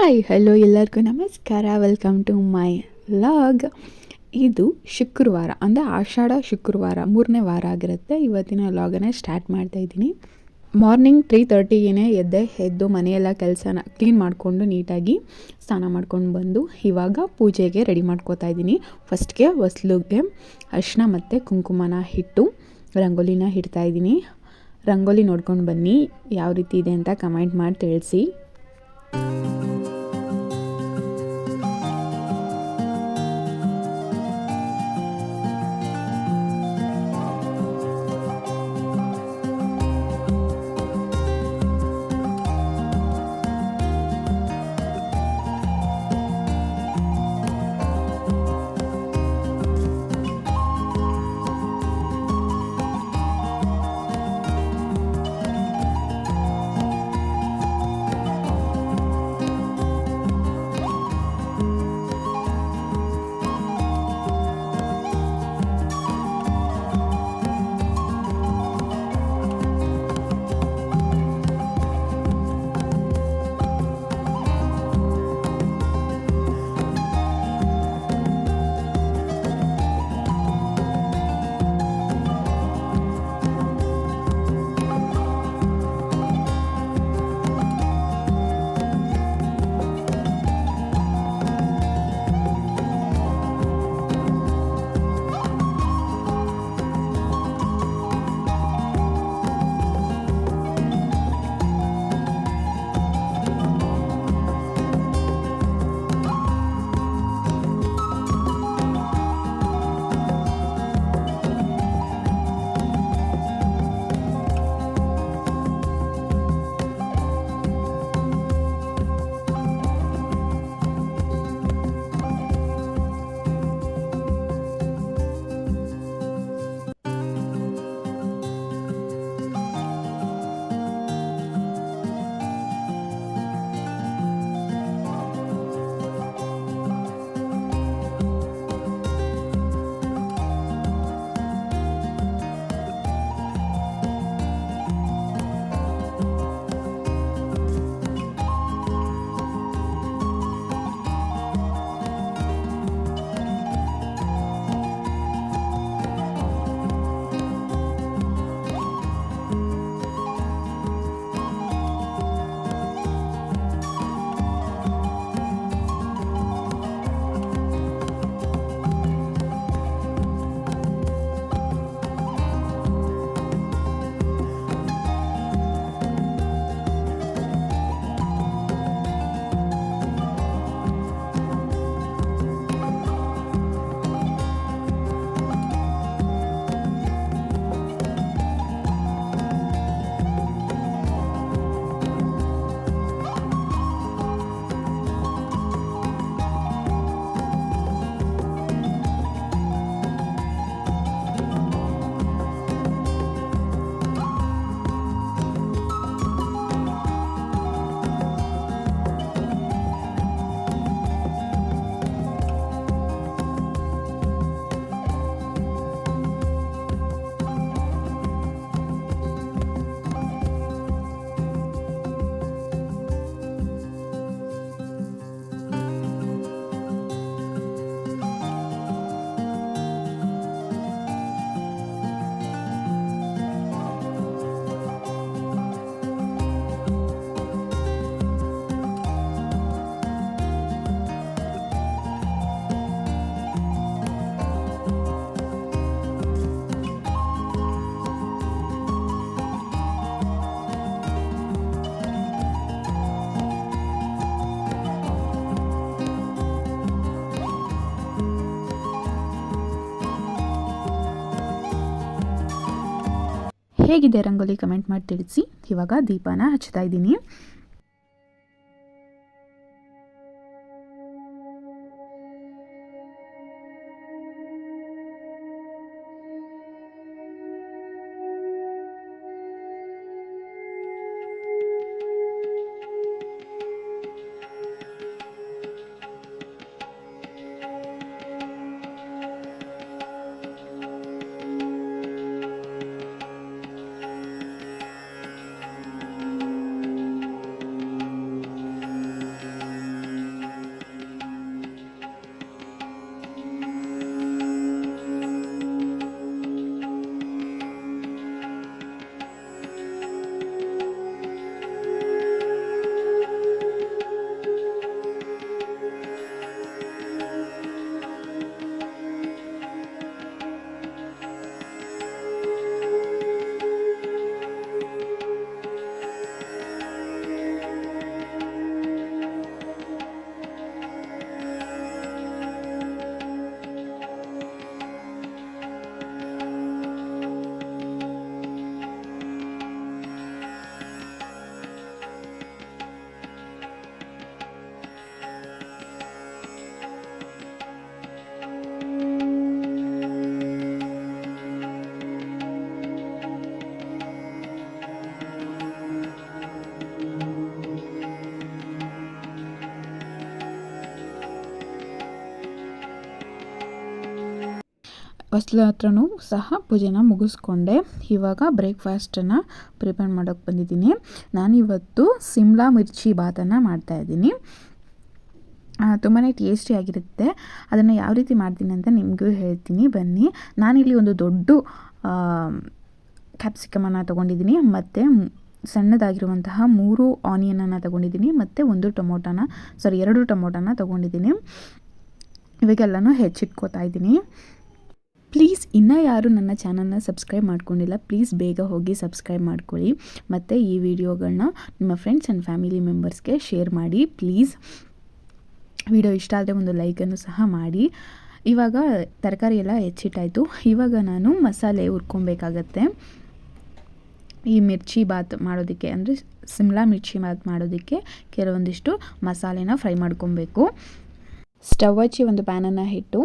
Hi hello ಎಲ್ಲರಿಗೂ ನಮಸ್ಕಾರ. Welcome to my vlog. ಇದು ಶುಕ್ರವಾರ ಅಂದರೆ ಆಷಾಢ ಶುಕ್ರವಾರ 3ನೇ ವಾರ ಆಗಿರುತ್ತೆ. ಇವತ್ತಿನ ವ್ಲಾಗನ್ನು ಸ್ಟಾರ್ಟ್ ಮಾಡ್ತಾಯಿದ್ದೀನಿ. ಮಾರ್ನಿಂಗ್ 3:30ಗೆ ಎದ್ದು ಮನೆಯೆಲ್ಲ ಕೆಲಸನ ಕ್ಲೀನ್ ಮಾಡಿಕೊಂಡು ನೀಟಾಗಿ ಸ್ನಾನ ಮಾಡ್ಕೊಂಡು ಬಂದು ಇವಾಗ ಪೂಜೆಗೆ ರೆಡಿ ಮಾಡ್ಕೋತಾ ಇದ್ದೀನಿ. ಫಸ್ಟ್ಗೆ ಹೊಸ್ಲಿಗೆ ಅರಿಶಿನ ಮತ್ತು ಕುಂಕುಮನ ಇಟ್ಟು ರಂಗೋಲಿನ ಇಡ್ತಾಯಿದ್ದೀನಿ. ರಂಗೋಲಿ ನೋಡ್ಕೊಂಡು ಬನ್ನಿ, ಯಾವ ರೀತಿ ಇದೆ ಅಂತ ಕಮೆಂಟ್ ಮಾಡಿ ತಿಳಿಸಿ. ಹೇಗಿದೆ ರಂಗೋಲಿ ಕಮೆಂಟ್ ಮಾಡಿ ತಿಳಿಸಿ. ಇವಾಗ ದೀಪನ ಹಚ್ತಾ ಇದ್ದೀನಿ. ಹೊಸ್ಲ ಹತ್ರನೂ ಸಹ ಪೂಜೆನ ಮುಗಿಸ್ಕೊಂಡೆ. ಇವಾಗ ಬ್ರೇಕ್ಫಾಸ್ಟನ್ನು ಪ್ರಿಪೇರ್ ಮಾಡೋಕ್ಕೆ ಬಂದಿದ್ದೀನಿ. ನಾನಿವತ್ತು ಸಿಮ್ಲಾ ಮಿರ್ಚಿ ಬಾತನ್ನು ಮಾಡ್ತಾಯಿದ್ದೀನಿ. ತುಂಬಾ ಟೇಸ್ಟಿಯಾಗಿರುತ್ತೆ. ಅದನ್ನು ಯಾವ ರೀತಿ ಮಾಡ್ತೀನಿ ಅಂತ ನಿಮಗೂ ಹೇಳ್ತೀನಿ ಬನ್ನಿ. ನಾನಿಲ್ಲಿ ಒಂದು ದೊಡ್ಡ ಕ್ಯಾಪ್ಸಿಕಮನ್ನು ತೊಗೊಂಡಿದ್ದೀನಿ, ಮತ್ತು ಸಣ್ಣದಾಗಿರುವಂತಹ 3 ಆನಿಯನನ್ನು ತೊಗೊಂಡಿದ್ದೀನಿ, ಮತ್ತು 2 ಟೊಮೊಟೊನ ತೊಗೊಂಡಿದ್ದೀನಿ. ಇವಾಗೆಲ್ಲನೂ ಹೆಚ್ಚಿಟ್ಕೋತಾ ಇದ್ದೀನಿ. ಪ್ಲೀಸ್ ಇನ್ನೂ ಯಾರು ನನ್ನ ಚಾನಲ್ನ ಸಬ್ಸ್ಕ್ರೈಬ್ ಮಾಡ್ಕೊಂಡಿಲ್ಲ, ಪ್ಲೀಸ್ ಬೇಗ ಹೋಗಿ ಸಬ್ಸ್ಕ್ರೈಬ್ ಮಾಡ್ಕೊಳ್ಳಿ. ಮತ್ತು ಈ ವಿಡಿಯೋಗಳನ್ನ ನಿಮ್ಮ ಫ್ರೆಂಡ್ಸ್ ಆ್ಯಂಡ್ ಫ್ಯಾಮಿಲಿ ಮೆಂಬರ್ಸ್ಗೆ ಶೇರ್ ಮಾಡಿ ಪ್ಲೀಸ್. ವಿಡಿಯೋ ಇಷ್ಟ ಆದರೆ ಒಂದು ಲೈಕನ್ನು ಸಹ ಮಾಡಿ. ಇವಾಗ ತರಕಾರಿ ಎಲ್ಲ ಹೆಚ್ಚಿಟ್ಟಾಯಿತು. ಇವಾಗ ನಾನು ಮಸಾಲೆ ಹುರ್ಕೊಬೇಕಾಗತ್ತೆ. ಈ ಮಿರ್ಚಿ ಬಾತ್ ಮಾಡೋದಕ್ಕೆ, ಅಂದರೆ ಸಿಮ್ಲಾ ಮಿರ್ಚಿ ಬಾತ್ ಮಾಡೋದಕ್ಕೆ ಕೆಲವೊಂದಿಷ್ಟು ಮಸಾಲೆನ ಫ್ರೈ ಮಾಡ್ಕೊಬೇಕು. ಸ್ಟವ್ ಹಚ್ಚಿ ಒಂದು ಪ್ಯಾನನ್ನು ಇಟ್ಟು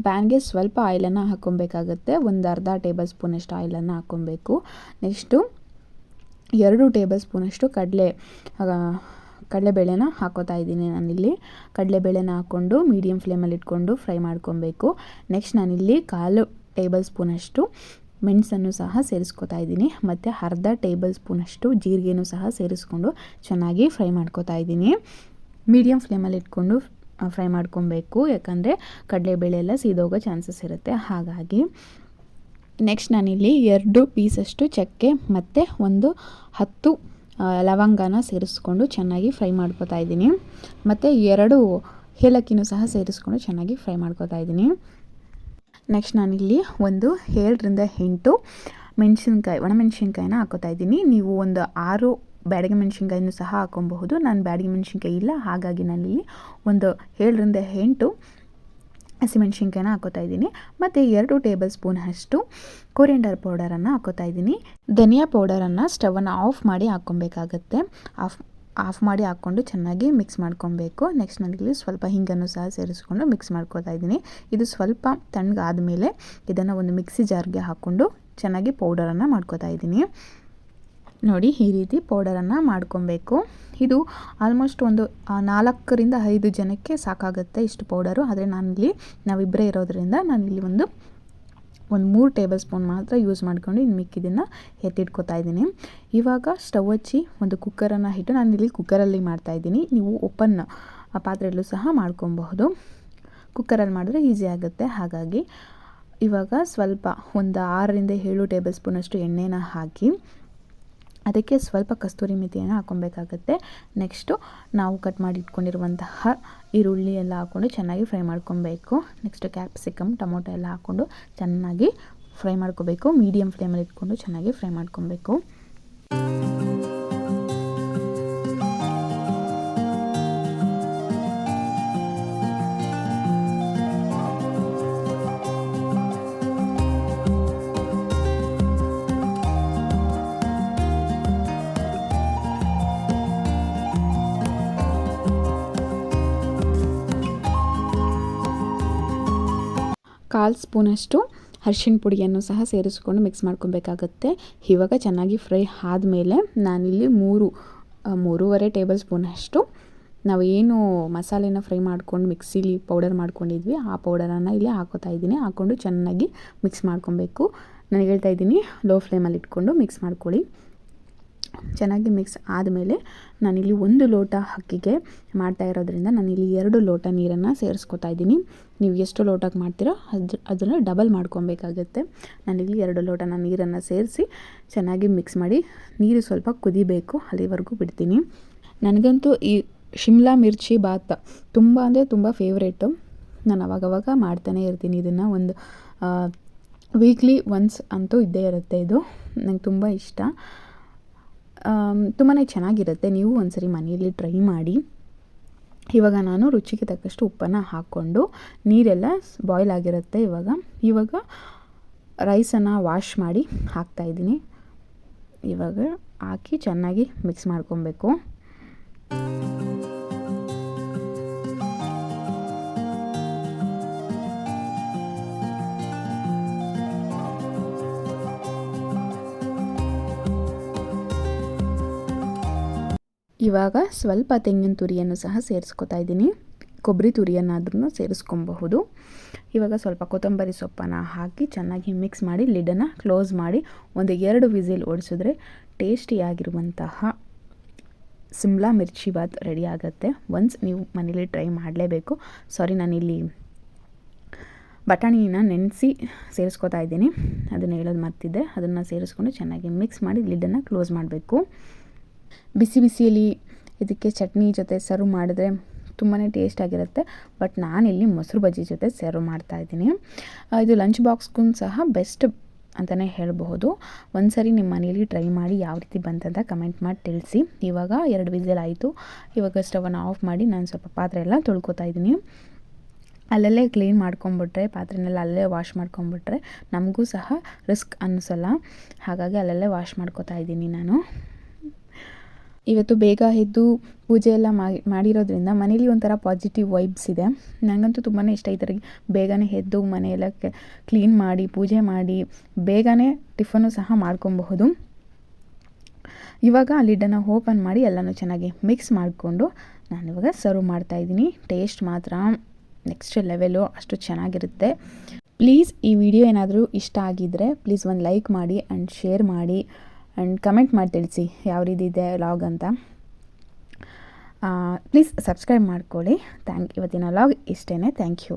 ಪ್ಯಾನ್ಗೆ ಸ್ವಲ್ಪ ಆಯಿಲನ್ನು ಹಾಕ್ಕೊಬೇಕಾಗತ್ತೆ. ಒಂದು ಅರ್ಧ ಟೇಬಲ್ ಸ್ಪೂನಷ್ಟು ಆಯಿಲನ್ನು ಹಾಕ್ಕೊಬೇಕು. ನೆಕ್ಸ್ಟು 2 ಟೇಬಲ್ ಸ್ಪೂನಷ್ಟು ಕಡಲೆಬೇಳೆನ ಹಾಕೋತಾ ಇದ್ದೀನಿ. ನಾನಿಲ್ಲಿ ಕಡಲೆಬೇಳೆನ ಹಾಕ್ಕೊಂಡು ಮೀಡಿಯಮ್ ಫ್ಲೇಮಲ್ಲಿ ಇಟ್ಕೊಂಡು ಫ್ರೈ ಮಾಡ್ಕೊಬೇಕು. ನೆಕ್ಸ್ಟ್ ನಾನಿಲ್ಲಿ 1/4 ಟೇಬಲ್ ಸ್ಪೂನಷ್ಟು ಮೆಣಸನ್ನು ಸಹ ಸೇರಿಸ್ಕೊತಾ ಇದ್ದೀನಿ, ಮತ್ತು ಅರ್ಧ ಟೇಬಲ್ ಸ್ಪೂನಷ್ಟು ಜೀರಿಗೆನೂ ಸಹ ಸೇರಿಸ್ಕೊಂಡು ಚೆನ್ನಾಗಿ ಫ್ರೈ ಮಾಡ್ಕೊತಾ ಇದ್ದೀನಿ. ಮೀಡಿಯಮ್ ಫ್ಲೇಮಲ್ಲಿ ಇಟ್ಕೊಂಡು ಫ್ರೈ ಮಾಡ್ಕೊಬೇಕು, ಯಾಕಂದರೆ ಕಡಲೆಬೇಳೆ ಎಲ್ಲ ಸೀದೋಗೋ ಚಾನ್ಸಸ್ ಇರುತ್ತೆ. ಹಾಗಾಗಿ ನೆಕ್ಸ್ಟ್ ನಾನಿಲ್ಲಿ 2 ಪೀಸಷ್ಟು ಚಕ್ಕೆ ಮತ್ತು ಒಂದು 10 ಲವಂಗನ ಸೇರಿಸ್ಕೊಂಡು ಚೆನ್ನಾಗಿ ಫ್ರೈ ಮಾಡ್ಕೊತಾ ಇದ್ದೀನಿ, ಮತ್ತು 2 ಏಲಕ್ಕಿನೂ ಸಹ ಸೇರಿಸ್ಕೊಂಡು ಚೆನ್ನಾಗಿ ಫ್ರೈ ಮಾಡ್ಕೊತಾ ಇದ್ದೀನಿ. ನೆಕ್ಸ್ಟ್ ನಾನಿಲ್ಲಿ ಒಂದು 7ರಿಂದ 8 ಒಣಮೆಣಸಿನ್ಕಾಯಿನ ಹಾಕೋತಾ ಇದ್ದೀನಿ. ನೀವು ಒಂದು 6 ಬ್ಯಾಡಗಿ ಮೆಣಸಿನ್ಕಾಯಿನೂ ಸಹ ಹಾಕೊಬಹುದು. ನಾನು ಬ್ಯಾಡಗಿ ಮೆಣಸಿನ್ಕಾಯಿ ಇಲ್ಲ, ಹಾಗಾಗಿ ನಾನಿಲ್ಲಿ ಒಂದು 7ರಿಂದ 8 ಹಸಿಮೆಣ್ಸಿನ್ಕಾಯಿನ ಹಾಕೋತಾ ಇದ್ದೀನಿ, ಮತ್ತು 2 ಟೇಬಲ್ ಸ್ಪೂನ್ ಅಷ್ಟು ಕೊರಿಯಂಡರ್ ಪೌಡರನ್ನು ಹಾಕೋತಾ ಇದ್ದೀನಿ. ಧನಿಯಾ ಪೌಡರನ್ನು ಸ್ಟವನ್ನು ಆಫ್ ಮಾಡಿ ಹಾಕ್ಕೊಬೇಕಾಗತ್ತೆ. ಆಫ್ ಮಾಡಿ ಹಾಕ್ಕೊಂಡು ಚೆನ್ನಾಗಿ ಮಿಕ್ಸ್ ಮಾಡ್ಕೊಬೇಕು. ನೆಕ್ಸ್ಟ್ ನಾನಿಲ್ಲಿ ಸ್ವಲ್ಪ ಹಿಂಗನ್ನು ಸಹ ಸೇರಿಸ್ಕೊಂಡು ಮಿಕ್ಸ್ ಮಾಡ್ಕೊತಾ ಇದ್ದೀನಿ. ಇದು ಸ್ವಲ್ಪ ತಣ್ಣಗಾದಮೇಲೆ ಇದನ್ನು ಒಂದು ಮಿಕ್ಸಿ ಜಾರ್ಗೆ ಹಾಕ್ಕೊಂಡು ಚೆನ್ನಾಗಿ ಪೌಡರನ್ನು ಮಾಡ್ಕೊತಾ ಇದ್ದೀನಿ. ನೋಡಿ, ಈ ರೀತಿ ಪೌಡರನ್ನು ಮಾಡ್ಕೊಬೇಕು. ಇದು ಆಲ್ಮೋಸ್ಟ್ ಒಂದು 4ರಿಂದ 5 ಜನಕ್ಕೆ ಸಾಕಾಗುತ್ತೆ ಇಷ್ಟು ಪೌಡರು. ಆದರೆ ನಾವಿಬ್ಬರೇ ಇರೋದ್ರಿಂದ ನಾನಿಲ್ಲಿ ಒಂದು 3 ಟೇಬಲ್ ಸ್ಪೂನ್ ಮಾತ್ರ ಯೂಸ್ ಮಾಡ್ಕೊಂಡು ಇನ್ನು ಮಿಕ್ಕಿದ್ದನ್ನು ಎತ್ತಿಟ್ಕೊತಾ ಇದ್ದೀನಿ. ಇವಾಗ ಸ್ಟವ್ ಹಚ್ಚಿ ಒಂದು ಕುಕ್ಕರನ್ನು ಇಟ್ಟು, ನಾನಿಲ್ಲಿ ಕುಕ್ಕರಲ್ಲಿ ಮಾಡ್ತಾಯಿದ್ದೀನಿ. ನೀವು ಓಪನ್ ಪಾತ್ರೆಯಲ್ಲೂ ಸಹ ಮಾಡ್ಕೊಬಹುದು. ಕುಕ್ಕರಲ್ಲಿ ಮಾಡಿದ್ರೆ ಈಸಿ ಆಗುತ್ತೆ. ಹಾಗಾಗಿ ಇವಾಗ ಸ್ವಲ್ಪ ಒಂದು 6ರಿಂದ 7 ಟೇಬಲ್ ಸ್ಪೂನಷ್ಟು ಎಣ್ಣೆನ ಹಾಕಿ ಅದಕ್ಕೆ ಸ್ವಲ್ಪ ಕಸ್ತೂರಿ ಮೆಥಿಯನ್ನು ಹಾಕ್ಕೊಬೇಕಾಗತ್ತೆ. ನೆಕ್ಸ್ಟು ನಾವು ಕಟ್ ಮಾಡಿ ಇಟ್ಕೊಂಡಿರುವಂತಹ ಈರುಳ್ಳಿ ಎಲ್ಲ ಹಾಕ್ಕೊಂಡು ಚೆನ್ನಾಗಿ ಫ್ರೈ ಮಾಡ್ಕೊಬೇಕು. ನೆಕ್ಸ್ಟು ಕ್ಯಾಪ್ಸಿಕಮ್, ಟೊಮೊಟೊ ಎಲ್ಲ ಹಾಕ್ಕೊಂಡು ಚೆನ್ನಾಗಿ ಫ್ರೈ ಮಾಡ್ಕೋಬೇಕು. ಮೀಡಿಯಮ್ ಫ್ಲೇಮಲ್ಲಿ ಇಟ್ಕೊಂಡು ಚೆನ್ನಾಗಿ ಫ್ರೈ ಮಾಡ್ಕೊಬೇಕು. ಕಾಲು ಸ್ಪೂನಷ್ಟು ಅರಿಶಿಣ ಪುಡಿಯನ್ನು ಸಹ ಸೇರಿಸ್ಕೊಂಡು ಮಿಕ್ಸ್ ಮಾಡ್ಕೊಬೇಕಾಗತ್ತೆ. ಇವಾಗ ಚೆನ್ನಾಗಿ ಫ್ರೈ ಆದಮೇಲೆ ನಾನಿಲ್ಲಿ 3.5 ಟೇಬಲ್ ಸ್ಪೂನಷ್ಟು ನಾವು ಏನು ಮಸಾಲೆನ ಫ್ರೈ ಮಾಡ್ಕೊಂಡು ಮಿಕ್ಸಿಲಿ ಪೌಡರ್ ಮಾಡ್ಕೊಂಡಿದ್ವಿ ಆ ಪೌಡರನ್ನು ಇಲ್ಲಿ ಹಾಕೋತಾ ಇದ್ದೀನಿ. ಹಾಕ್ಕೊಂಡು ಚೆನ್ನಾಗಿ ಮಿಕ್ಸ್ ಮಾಡ್ಕೊಬೇಕು. ನಾನು ಹೇಳ್ತಾ ಇದ್ದೀನಿ, ಲೋ ಫ್ಲೇಮಲ್ಲಿ ಇಟ್ಕೊಂಡು ಮಿಕ್ಸ್ ಮಾಡ್ಕೊಳ್ಳಿ. ಚೆನ್ನಾಗಿ ಮಿಕ್ಸ್ ಆದಮೇಲೆ ನಾನಿಲ್ಲಿ 1 ಲೋಟ ಅಕ್ಕಿಗೆ ಮಾಡ್ತಾ ಇರೋದ್ರಿಂದ ನಾನಿಲ್ಲಿ 2 ಲೋಟ ನೀರನ್ನು ಸೇರಿಸ್ಕೊತಾ ಇದ್ದೀನಿ. ನೀವು ಎಷ್ಟು ಲೋಟಕ್ಕೆ ಮಾಡ್ತೀರೋ ಅದನ್ನು ಡಬಲ್ ಮಾಡ್ಕೊಬೇಕಾಗತ್ತೆ. ನಾನಿಲ್ಲಿ 2 ಲೋಟ ನೀರನ್ನು ಸೇರಿಸಿ ಚೆನ್ನಾಗಿ ಮಿಕ್ಸ್ ಮಾಡಿ, ನೀರು ಸ್ವಲ್ಪ ಕುದಿಬೇಕು, ಅಲ್ಲಿವರೆಗೂ ಬಿಡ್ತೀನಿ. ನನಗಂತೂ ಈ ಶಿಮ್ಲಾ ಮಿರ್ಚಿ ಬಾತ್ ತುಂಬ ಅಂದರೆ ತುಂಬ ಫೇವ್ರೇಟು. ನಾನು ಅವಾಗವಾಗ ಮಾಡ್ತಾನೆ ಇರ್ತೀನಿ ಇದನ್ನು. ಒಂದು ವೀಕ್ಲಿ ಒನ್ಸ್ ಅಂತೂ ಇದ್ದೇ ಇರುತ್ತೆ. ಇದು ನಂಗೆ ತುಂಬ ಇಷ್ಟ, ತುಂಬಾ ಚೆನ್ನಾಗಿರುತ್ತೆ. ನೀವು ಒಂದ್ಸರಿ ಮನೆಯಲ್ಲಿ ಟ್ರೈ ಮಾಡಿ. ಇವಾಗ ನಾನು ರುಚಿಗೆ ತಕ್ಕಷ್ಟು ಉಪ್ಪನ್ನು ಹಾಕ್ಕೊಂಡು, ನೀರೆಲ್ಲ ಬಾಯ್ಲ್ ಆಗಿರುತ್ತೆ. ಇವಾಗ ರೈಸನ್ನು ವಾಶ್ ಮಾಡಿ ಹಾಕ್ತಾಯಿದ್ದೀನಿ. ಇವಾಗ ಹಾಕಿ ಚೆನ್ನಾಗಿ ಮಿಕ್ಸ್ ಮಾಡ್ಕೊಬೇಕು. ಇವಾಗ ಸ್ವಲ್ಪ ತೆಂಗಿನ ತುರಿಯನ್ನು ಸಹ ಸೇರಿಸ್ಕೊತಾ ಇದ್ದೀನಿ. ಕೊಬ್ಬರಿ ತುರಿಯನ್ನಾದ್ರೂ ಸೇರಿಸ್ಕೊಬಹುದು. ಇವಾಗ ಸ್ವಲ್ಪ ಕೊತ್ತಂಬರಿ ಸೊಪ್ಪನ್ನು ಹಾಕಿ ಚೆನ್ನಾಗಿ ಮಿಕ್ಸ್ ಮಾಡಿ ಲಿಡನ್ನು ಕ್ಲೋಸ್ ಮಾಡಿ ಒಂದು 2 ವಿಸಿಲ್ ಓಡಿಸಿದ್ರೆ ಟೇಸ್ಟಿಯಾಗಿರುವಂತಹ ಸಿಮ್ಲಾ ಮಿರ್ಚಿ ಬಾತ್ ರೆಡಿ ಆಗುತ್ತೆ. ಒನ್ಸ್ ನೀವು ಮನೇಲಿ ಟ್ರೈ ಮಾಡಲೇಬೇಕು. ನಾನಿಲ್ಲಿ ಬಟಾಣಿನ ನೆನೆಸಿ ಸೇರಿಸ್ಕೊತಾ ಇದ್ದೀನಿ, ಅದನ್ನು ಹೇಳೋದು ಮರ್ತಿದ್ದೆ. ಅದನ್ನು ಸೇರಿಸ್ಕೊಂಡು ಚೆನ್ನಾಗಿ ಮಿಕ್ಸ್ ಮಾಡಿ ಲಿಡ್ಡನ್ನು ಕ್ಲೋಸ್ ಮಾಡಬೇಕು. ಬಿಸಿ ಬಿಸಿಯಲ್ಲಿ ಇದಕ್ಕೆ ಚಟ್ನಿ ಜೊತೆ ಸರ್ವ್ ಮಾಡಿದ್ರೆ ತುಂಬಾ ಟೇಸ್ಟಾಗಿರುತ್ತೆ. ಬಟ್ ನಾನಿಲ್ಲಿ ಮೊಸರು ಬಜ್ಜಿ ಜೊತೆ ಸರ್ವ್ ಮಾಡ್ತಾಯಿದ್ದೀನಿ. ಇದು ಲಂಚ್ ಬಾಕ್ಸ್ಗೂ ಸಹ ಬೆಸ್ಟ್ ಅಂತಲೇ ಹೇಳಬಹುದು. ಒಂದು ಸರಿ ನಿಮ್ಮ ಮನೇಲಿ ಟ್ರೈ ಮಾಡಿ ಯಾವ ರೀತಿ ಬಂತಂತ ಕಮೆಂಟ್ ಮಾಡಿ ತಿಳಿಸಿ. ಇವಾಗ 2 ವಿಸಿಲ್ ಆಯಿತು. ಇವಾಗ ಸ್ಟವನ್ನು ಆಫ್ ಮಾಡಿ ನಾನು ಸ್ವಲ್ಪ ಪಾತ್ರೆ ಎಲ್ಲ ತೊಳ್ಕೊತಾ ಇದ್ದೀನಿ. ಅಲ್ಲಲ್ಲೇ ಕ್ಲೀನ್ ಮಾಡ್ಕೊಂಬಿಟ್ರೆ, ಪಾತ್ರೆನೆಲ್ಲ ಅಲ್ಲೇ ವಾಶ್ ಮಾಡ್ಕೊಂಬಿಟ್ರೆ ನಮಗೂ ಸಹ ರಿಸ್ಕ್ ಅನ್ನಿಸಲ್ಲ. ಹಾಗಾಗಿ ಅಲ್ಲಲ್ಲೇ ವಾಶ್ ಮಾಡ್ಕೊತಾ ಇದ್ದೀನಿ ನಾನು. ಇವತ್ತು ಬೇಗ ಎದ್ದು ಪೂಜೆ ಎಲ್ಲ ಮಾಡಿರೋದ್ರಿಂದ ಮನೇಲಿ ಒಂಥರ ಪಾಸಿಟಿವ್ ವೈಬ್ಸ್ ಇದೆ. ನನಗಂತೂ ತುಂಬಾ ಇಷ್ಟ. ಈ ಥರ ಬೇಗನೆ ಎದ್ದು ಮನೆಯೆಲ್ಲ ಕ್ಲೀನ್ ಮಾಡಿ ಪೂಜೆ ಮಾಡಿ ಬೇಗನೆ ಟಿಫನ್ನು ಸಹ ಮಾಡ್ಕೊಬಹುದು. ಇವಾಗ ಲಿಡ್ಡನ್ನು ಓಪನ್ ಮಾಡಿ ಎಲ್ಲನೂ ಚೆನ್ನಾಗಿ ಮಿಕ್ಸ್ ಮಾಡಿಕೊಂಡು ನಾನಿವಾಗ ಸರ್ವ್ ಮಾಡ್ತಾಯಿದ್ದೀನಿ. ಟೇಸ್ಟ್ ಮಾತ್ರ ನೆಕ್ಸ್ಟ್ ಲೆವೆಲು, ಅಷ್ಟು ಚೆನ್ನಾಗಿರುತ್ತೆ. ಪ್ಲೀಸ್ ಈ ವಿಡಿಯೋ ಏನಾದರೂ ಇಷ್ಟ ಆಗಿದ್ದರೆ ಪ್ಲೀಸ್ ಒಂದು ಲೈಕ್ ಮಾಡಿ ಆ್ಯಂಡ್ ಶೇರ್ ಮಾಡಿ ಆ್ಯಂಡ್ ಕಮೆಂಟ್ ಮಾಡಿ ತಿಳಿಸಿ ಯಾವ ರೀತಿ ಇದೆ ವ್ಲಾಗ್ ಅಂತ. ಪ್ಲೀಸ್ ಸಬ್ಸ್ಕ್ರೈಬ್ ಮಾಡ್ಕೊಳ್ಳಿ. ಇವತ್ತಿನ ವ್ಲಾಗ್ ಇಷ್ಟೇ. Thank you.